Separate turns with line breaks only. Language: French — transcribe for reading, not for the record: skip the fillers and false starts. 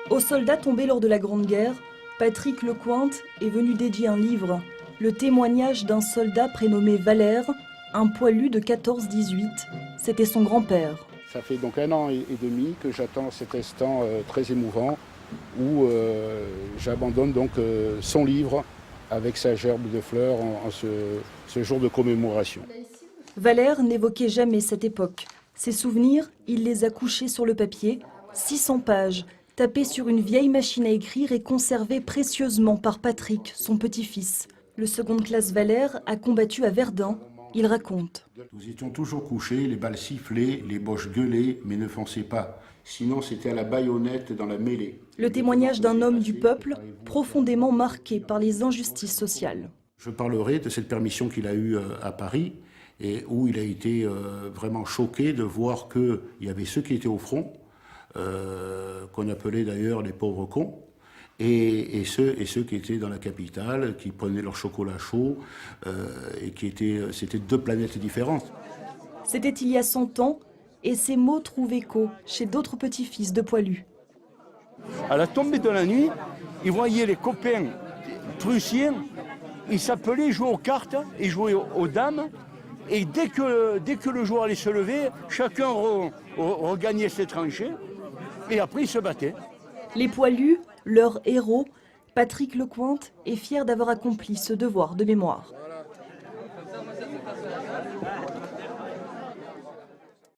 Aux soldats tombés lors de la Grande Guerre, Patrick Lecointe est venu dédier un livre, le témoignage d'un soldat prénommé Valère, un poilu de 14-18. C'était son grand-père.
Ça fait donc 1 an et demi que j'attends cet instant très émouvant où j'abandonne donc son livre avec sa gerbe de fleurs en ce jour de commémoration.
Valère n'évoquait jamais cette époque. Ses souvenirs, il les a couchés sur le papier, 600 pages, tapées sur une vieille machine à écrire et conservées précieusement par Patrick, son petit-fils. Le seconde classe Valère a combattu à Verdun. Il raconte.
Nous étions toujours couchés, les balles sifflaient, les boches gueulaient, mais ne fonçaient pas. Sinon, c'était à la baïonnette dans la mêlée.
Le témoignage d'un homme du peuple, profondément marqué par les injustices sociales.
Je parlerai de cette permission qu'il a eue à Paris, et où il a été vraiment choqué de voir qu'il y avait ceux qui étaient au front, qu'on appelait d'ailleurs les pauvres cons, et ceux qui étaient dans la capitale, qui prenaient leur chocolat chaud, et c'était 2 planètes différentes.
C'était il y a 100 ans, et ces mots trouvent écho chez d'autres petits-fils de poilus.
À la tombée de la nuit, ils voyaient les copains prussiens, ils s'appelaient, jouaient aux cartes, ils jouaient aux dames, et dès que le jour allait se lever, chacun regagnait ses tranchées, et après ils se battaient.
Les poilus, leur héros, Patrick Lecointe est fier d'avoir accompli ce devoir de mémoire.